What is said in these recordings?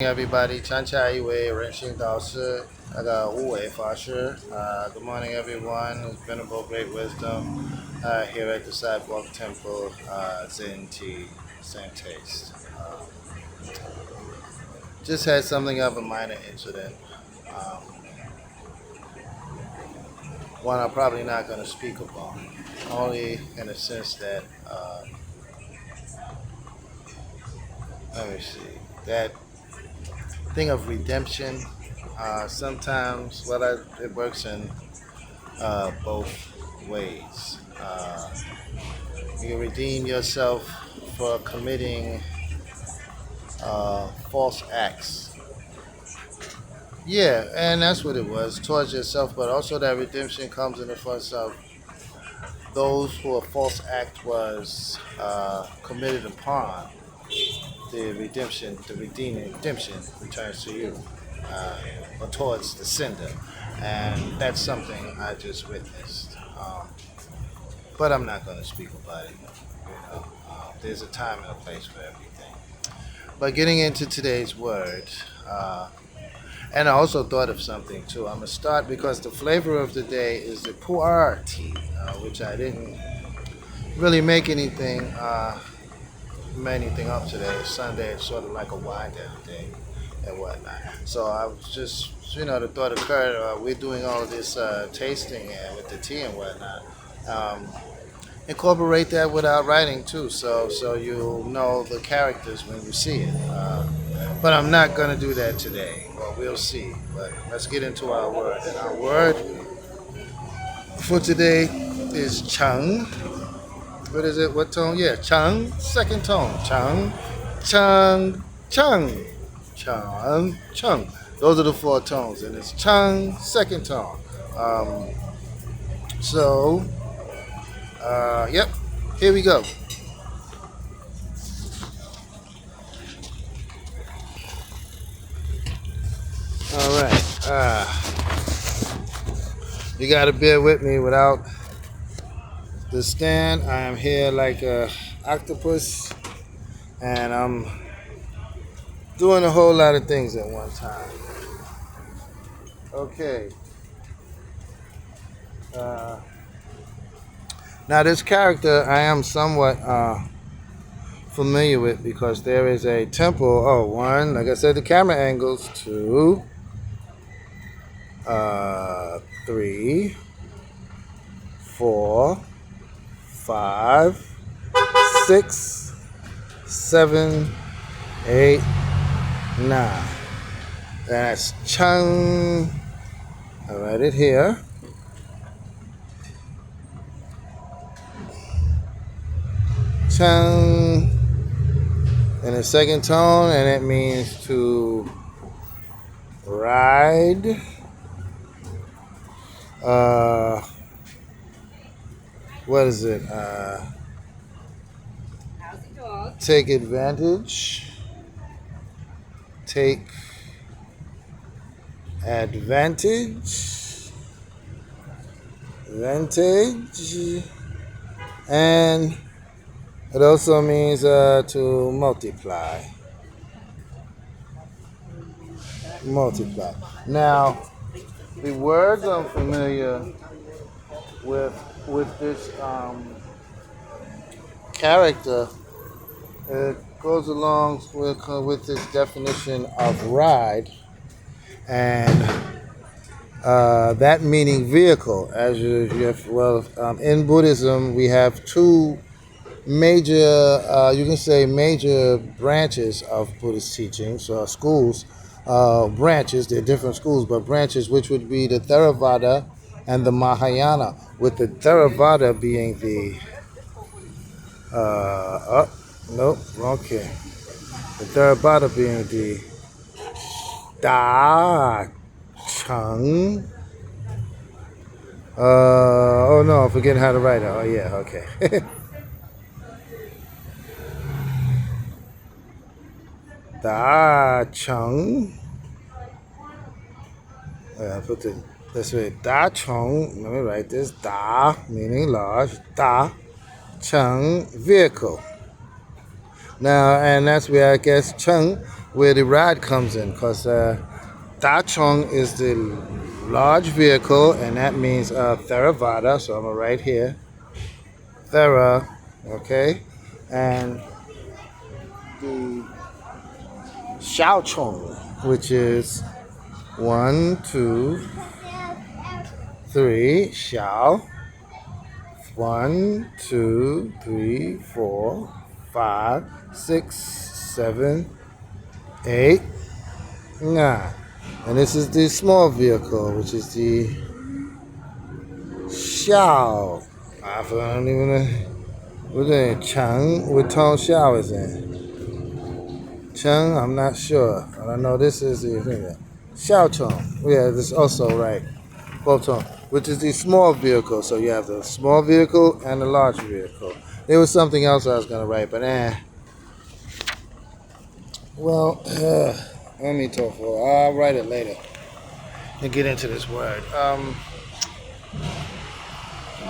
Everybody, 陈茶一位人行道士，那个无为法师. Good morning, everyone. It's Venerable Great Wisdom here at the Sidewalk Temple, Zen Tea, Same Taste. Just had something of a minor incident. Um, One I'm probably not going to speak upon, only in the sense that, let me see, that thing of redemption. Sometimes, it works in both ways. You redeem yourself for committing false acts. Yeah, and that's what it was towards yourself, but also that redemption comes in the force of those who a false act was committed upon. The redeeming redemption returns to you, or towards the sender, and that's something I just witnessed. But I'm not going to speak about it. There's a time and a place for everything. But getting into today's word, and I also thought of something too. I'm gonna start because the flavor of the day is the pu'er tea, which I didn't really make anything up today. Sunday is sort of like a wind down day and whatnot. So I was just, the thought occurred. We're doing all of this tasting and with the tea and whatnot. Um, Incorporate that without writing too, so you'll know the characters when you see it. But I'm not gonna do that today. Well, we'll see. But let's get into our word. And our word for today is Chang. What is it? What tone? Yeah, Chang. Second tone. Chang, Chang, Chang, Chang, Chang. Those are the four tones, and it's Chang, second tone. Um, so, yep. Here we go. All right. You gotta bear with me without the stand. I am here like a octopus, and I'm doing a whole lot of things at one time. Okay. Now this character I am somewhat familiar with because there is a temple. Oh, one, like I said, the camera angles. Two, three, 4, 5, 6, 7, 8, 9. That's Chang. I write it here. Chang in the second tone, and it means to ride. What is it? Take advantage. Take advantage. Advantage. And it also means to multiply. Multiply. Now, the words I'm familiar with this character. It goes along with this definition of ride, and that meaning vehicle. As in Buddhism, we have two major, you can say major branches of Buddhist teachings, schools, branches. They're different schools, but branches, which would be the Theravada and the Mahayana, with the Theravada being the nope, okay. The Theravada being the Da Chang. Oh no, I'm forgetting how to write it. Oh yeah, okay. Da Chang. I put it this way. Da Chang. Let me write this. Da meaning large. Da Chang vehicle. Now, and that's where I guess Chung, where the ride comes in, because Ta Chung is the large vehicle, and that means Theravada. So I'm right here, Thera, okay, and the Xiao Chung, which is one, two, three, Xiao. One, two, three, four, five, six, seven, eight, nine. And this is the small vehicle, which is the Xiao. I don't even know. What's in Chang? What tone Xiao is in? Chang, I'm not sure. But I know this is the Xiao tone. Yeah, this is also right. Both tone, which is the small vehicle. So you have the small vehicle and the large vehicle. There was something else I was gonna write, but well, let me talk for. I'll write it later and get into this word.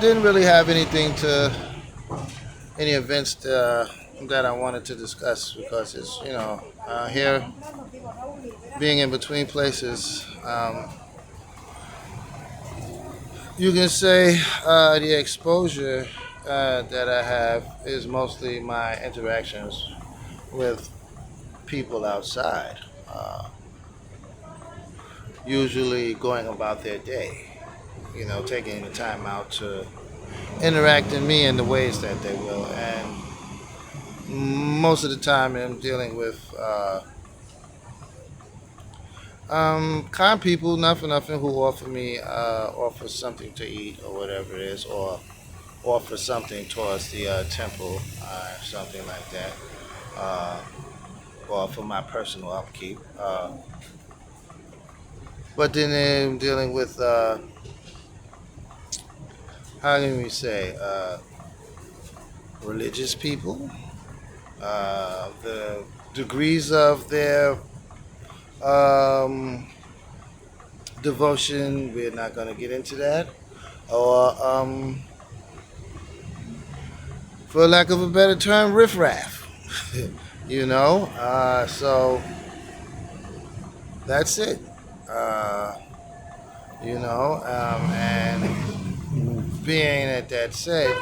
Didn't really have anything to any events that I wanted to discuss because it's here being in between places. You can say the exposure that I have is mostly my interactions with people outside, usually going about their day, taking the time out to interact in me in the ways that they will. And most of the time, I'm dealing with kind people, not for nothing, who offer something to eat or whatever it is, or offer something towards the temple, something like that, or for my personal upkeep. But then I'm dealing with, how can we say, religious people, the degrees of their devotion. We're not going to get into that. Or, for lack of a better term, riffraff. So that's it. Uh, and being that said,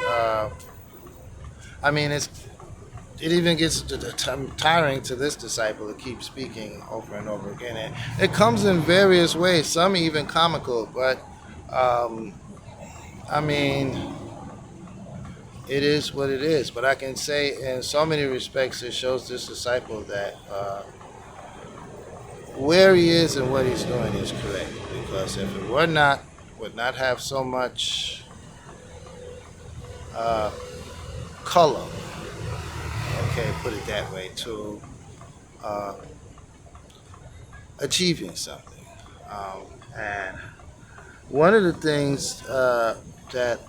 I mean, it even gets tiring to this disciple to keep speaking over and over again. And it comes in various ways, some even comical, but I mean, it is what it is. But I can say in so many respects, it shows this disciple that where he is and what he's doing is correct. Because if it would not have so much color, okay, put it that way, to achieving something. And one of the things that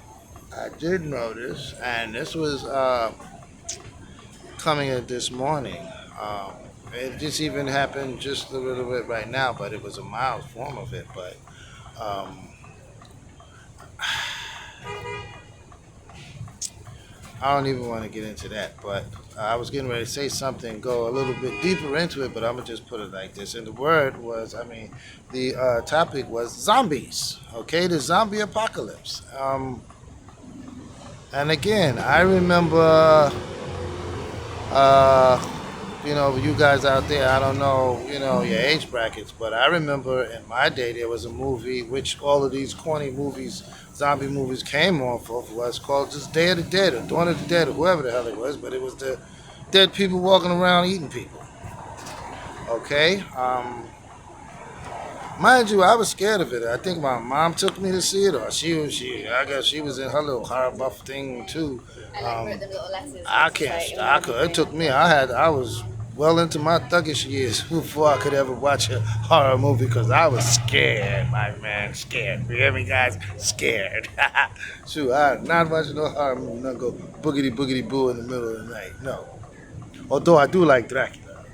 I did notice, and this was coming in this morning, it just even happened just a little bit right now, but it was a mild form of it. But I don't even want to get into that, but I was getting ready to say something, go a little bit deeper into it, but I'm going to just put it like this. And the topic was zombies, okay, the zombie apocalypse. And again, I remember, you guys out there, I don't know, your age brackets, but I remember in my day there was a movie, which all of these corny movies, zombie movies came off of, was called just Day of the Dead or Dawn of the Dead or whoever the hell it was, but it was the dead people walking around eating people. Okay? Mind you, I was scared of it. I think my mom took me to see it, or I guess she was in her little horror buff thing too. Wrote them little letters. It took me. I was well into my thuggish years before I could ever watch a horror movie because I was scared, my man, scared. You hear me, guys? Scared. Shoot, I'm not watching no horror movie. Not go boogity boogity boo in the middle of the night. No. Although I do like Dracula.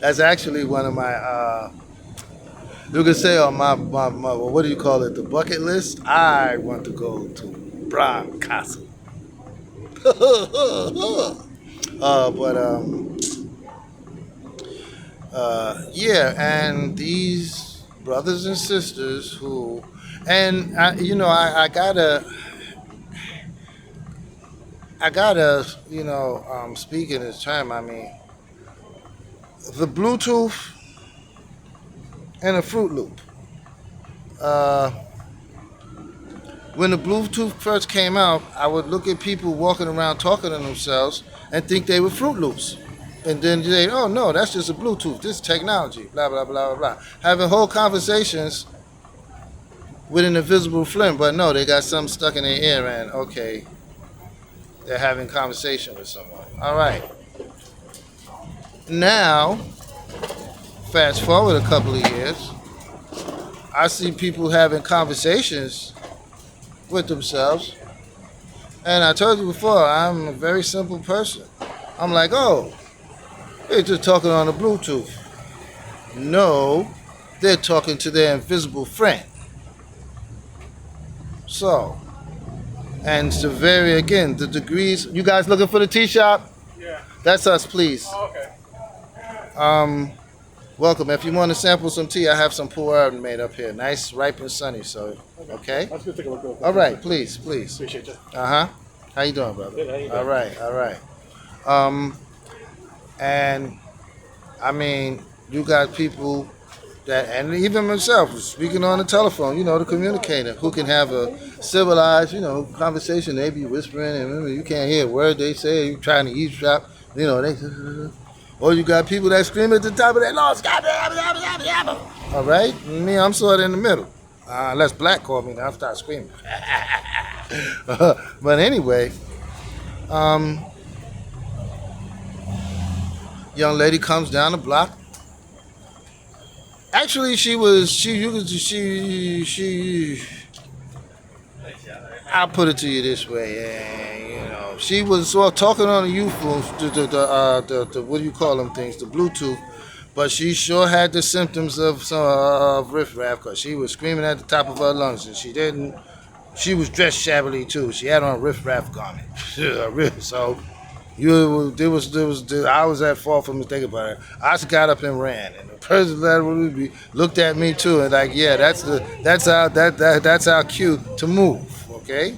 That's actually one of my. You can say on my what do you call it, the bucket list, I want to go to Bran Castle. But yeah, and these brothers and sisters who, and I gotta, speak in this term. I mean, the Bluetooth and the Fruit Loop. Uh, when the Bluetooth first came out, I would look at people walking around talking to themselves and think they were Fruit Loops. And then they, oh no, that's just a Bluetooth. This is technology. Blah blah blah blah blah. Having whole conversations with an invisible friend, but no, they got something stuck in their ear, and okay, they're having conversation with someone. All right. Now, fast forward a couple of years, I see people having conversations with themselves. And I told you before, I'm a very simple person. I'm like, oh, they're just talking on the Bluetooth. No, they're talking to their invisible friend. So, and to vary again, the degrees. You guys looking for the tea shop? Yeah. That's us, please. Oh, okay. Welcome. If you want to sample some tea, I have some pu'er made up here. Nice, ripe, and sunny. So, okay? Let's go take a look real quick. All right, please, please. Appreciate you. Uh-huh. How you doing, brother? Good, how you doing? All right, all right. And I mean, you got people that, and even myself, speaking on the telephone, the communicator, who can have a civilized, conversation. They be whispering, and you can't hear a word they say. You trying to eavesdrop, they. Or you got people that scream at the top of their lungs. All right, me, I'm sort of in the middle. Unless Black called me, then I'll start screaming. But anyway, young lady comes down the block. Actually, I'll put it to you this way, she was sort of talking on the youthful, the what do you call them things, the Bluetooth, but she sure had the symptoms of some riffraff because she was screaming at the top of her lungs, and she was dressed shabbily too. She had on a riffraff garment, so. I was at fault for mistaking about it. I just got up and ran, and the person that looked at me too, and like, yeah, that's our cue to move, okay?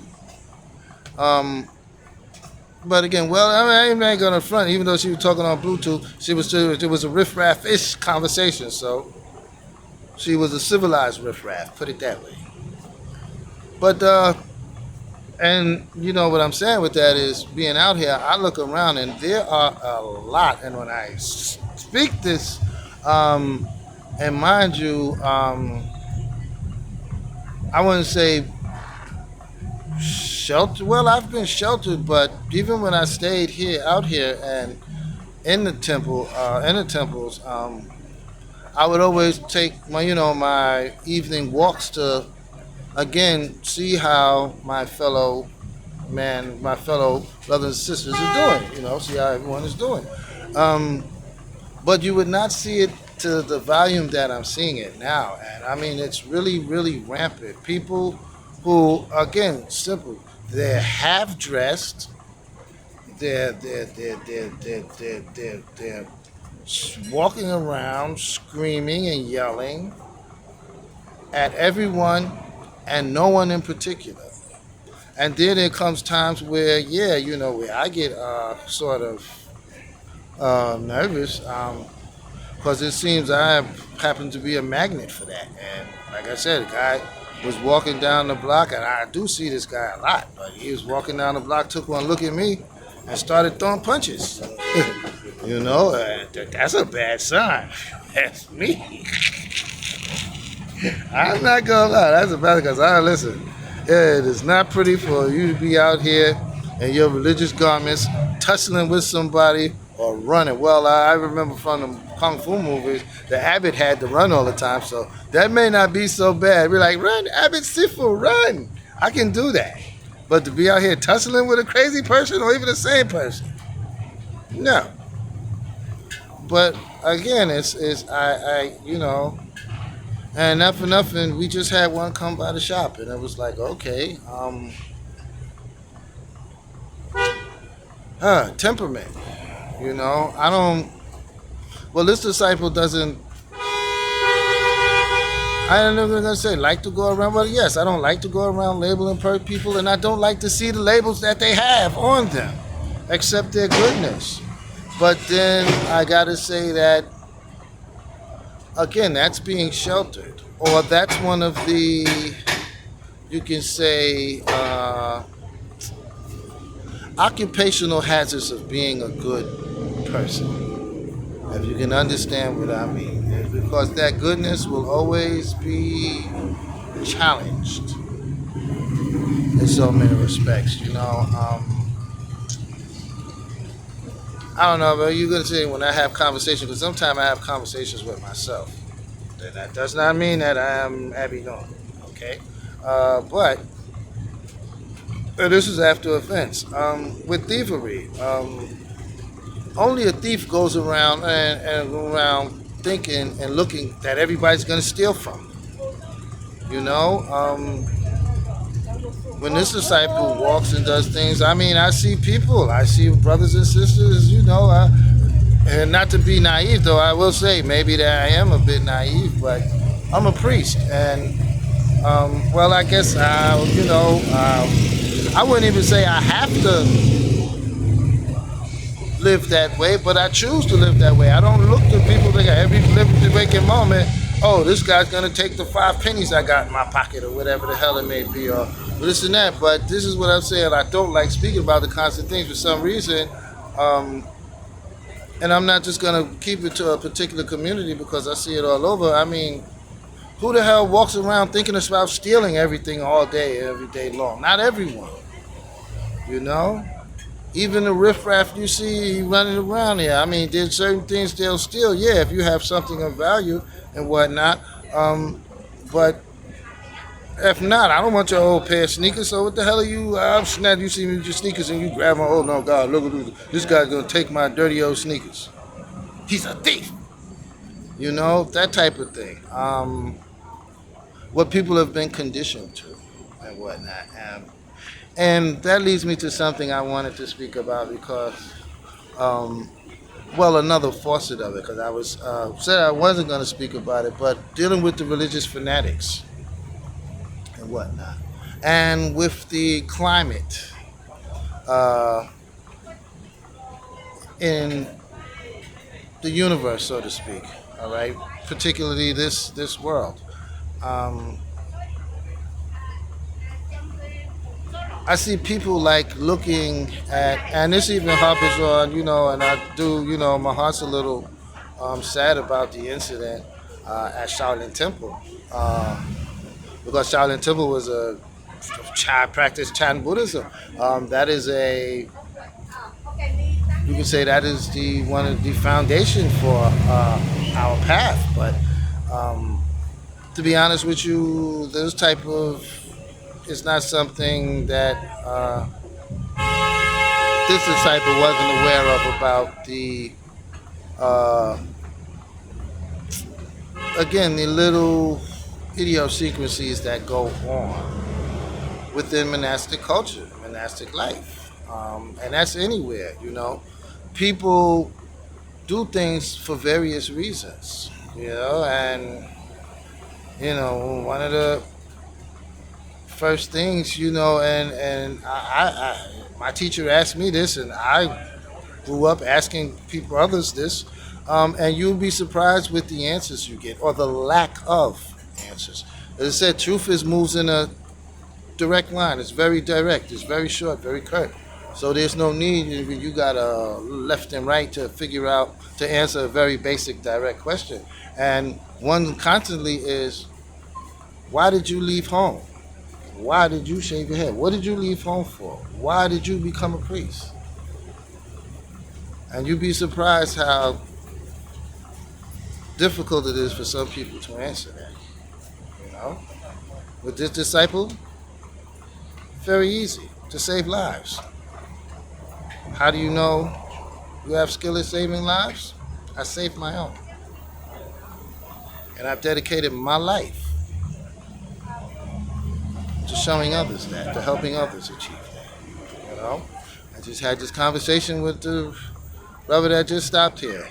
But again, well, I ain't gonna front. Even though she was talking on Bluetooth, it was a riffraff-ish conversation, so she was a civilized riffraff, put it that way. But and you know what I'm saying with that is being out here, I look around and there are a lot. And when I speak this, and mind you, I wouldn't say sheltered. Well, I've been sheltered, but even when I stayed out here, and in the temples, I would always take my evening walks to again see how my fellow brothers and sisters are doing. See how everyone is doing. But you would not see it to the volume that I'm seeing it now, and I mean it's really, really rampant. People who, again, simple, they're half dressed, they're walking around screaming and yelling at everyone and no one in particular. And then there comes times where, where I get sort of nervous because it seems I happen to be a magnet for that. And like I said, a guy was walking down the block, and I do see this guy a lot, but he was walking down the block, took one look at me, and started throwing punches. That's a bad sign. That's me. I'm not gonna lie, that's a bad, because listen, it is not pretty for you to be out here in your religious garments, tussling with somebody or running. Well, I remember from the Kung Fu movies, the Abbott had to run all the time, so that may not be so bad. We're like, run, Abbott Sifu, run. I can do that. But to be out here tussling with a crazy person or even the same person, no. But again, and not for nothing, we just had one come by the shop, and it was like, okay, temperament. You know, I don't. Well, this disciple doesn't. I don't know what I'm gonna say. Like to go around. Well, yes, I don't like to go around labeling people, and I don't like to see the labels that they have on them, except their goodness. But then I gotta say that again, that's being sheltered, or that's one of the, you can say, occupational hazards of being a good person. If you can understand what I mean, because that goodness will always be challenged in so many respects. I don't know, but you're gonna say when I have conversations, because sometimes I have conversations with myself. That does not mean that I am Abby Norton, okay? But this is after offense. With thievery, only a thief goes around and around thinking and looking that everybody's gonna steal from. You know, when this disciple walks and does things, I mean, I see people, I see brothers and sisters, and not to be naive, though, I will say maybe that I am a bit naive, but I'm a priest, and well, I guess I wouldn't even say I have to live that way, but I choose to live that way. I don't look to people that every living waking moment. Oh, this guy's gonna take the 5 pennies I got in my pocket, or whatever the hell it may be, or this and that. But this is what I'm saying. I don't like speaking about the constant things for some reason. Um, and I'm not just gonna keep it to a particular community because I see it all over. I mean, who the hell walks around thinking about stealing everything all day, every day long? Not everyone, you know. Even the riffraff you see running around here. I mean, there's certain things they'll steal. Yeah, if you have something of value and whatnot. But if not, I don't want your old pair of sneakers. So what the hell are you? I'm snap. You see me with your sneakers and you grab my. Oh no, God! Look at this guy's gonna take my dirty old sneakers. He's a thief. You know, that type of thing. What people have been conditioned to and whatnot. And that leads me to something I wanted to speak about because, well, another facet of it, because I was said I wasn't going to speak about it, but dealing with the religious fanatics and whatnot, and with the climate in the universe, so to speak. All right, particularly this world. Um, I see people like looking at, and this even harpers on, and I do, my heart's a little sad about the incident at Shaolin Temple. Because Shaolin Temple was a child practice Chan Buddhism. That is you can say that is the one of the foundation for our path. But to be honest with you, those type of it's not something that this disciple wasn't aware of about the again the little idiosyncrasies that go on within monastic culture, monastic life, and that's anywhere. People do things for various reasons. And one of the first things, and my teacher asked me this, and I grew up asking people, others this, and you'll be surprised with the answers you get, or the lack of answers. As I said, truth moves in a direct line. It's very direct. It's very short, very curt. So there's no need, you got a left and right to figure out, to answer a very basic, direct question. And one constantly is, why did you leave home? Why did you shave your head? What did you leave home for? Why did you become a priest? And you'd be surprised how difficult it is for some people to answer that. With this disciple, very easy to save lives. How do you know you have skill at saving lives? I saved my own. And I've dedicated my life to showing others that, to helping others achieve that. And just had this conversation with the brother that just stopped here.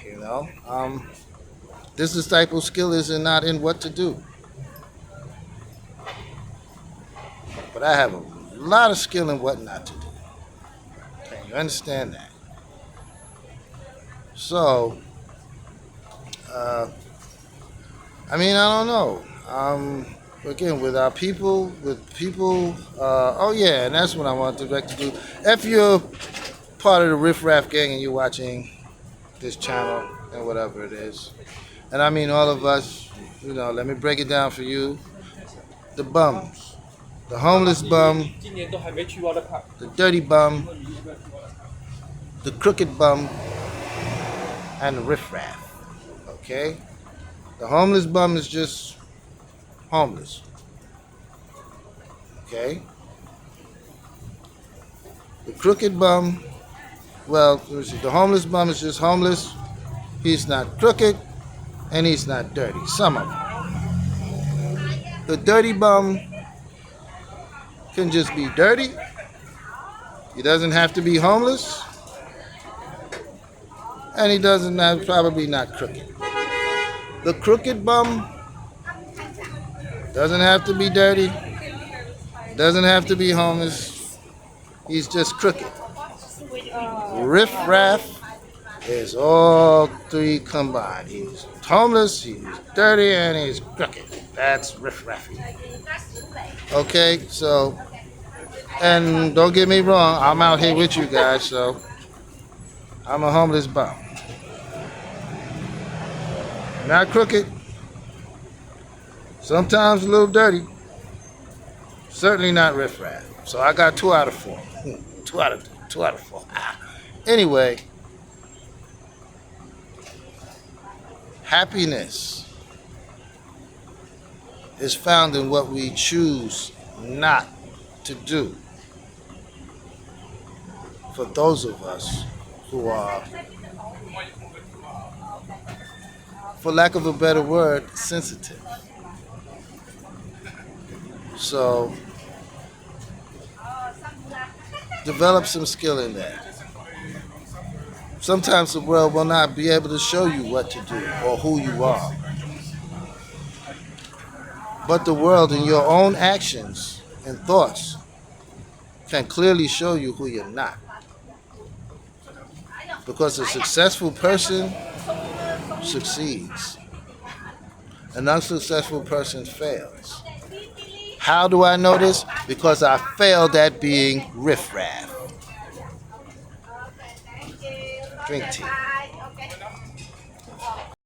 This disciple skill is not in what to do, but I have a lot of skill in what not to do. Can you understand that? So, I don't know. Again, with our people, oh yeah, and that's what I want to direct to do. If you're part of the Riff Raff gang and you're watching this channel and whatever it is, and I mean all of us, let me break it down for you. The bums, the homeless bum, the dirty bum, the crooked bum, and the Riff Raff. Okay? The homeless bum is just homeless. Okay? The crooked bum, the homeless bum is just homeless. He's not crooked and he's not dirty. Some of them. The dirty bum can just be dirty. He doesn't have to be homeless. And he probably not crooked. The crooked bum doesn't have to be dirty, doesn't have to be homeless, he's just crooked. Riff Raff is all three combined. He's homeless, he's dirty, and he's crooked. That's Riff Raffy. Okay, so, and don't get me wrong, I'm out here with you guys, so I'm a homeless bum. Not crooked. Sometimes a little dirty. Certainly not Riff Raff. So I got 2 out of 4. 2 out of 4. Anyway, happiness is found in what we choose not to do. For those of us who are, for lack of a better word, sensitive. So, develop some skill in that. Sometimes the world will not be able to show you what to do or who you are. But the world in your own actions and thoughts can clearly show you who you're not. Because a successful person succeeds. An unsuccessful person fails. How do I know this? Because I failed at being Riff Raff. Drink tea.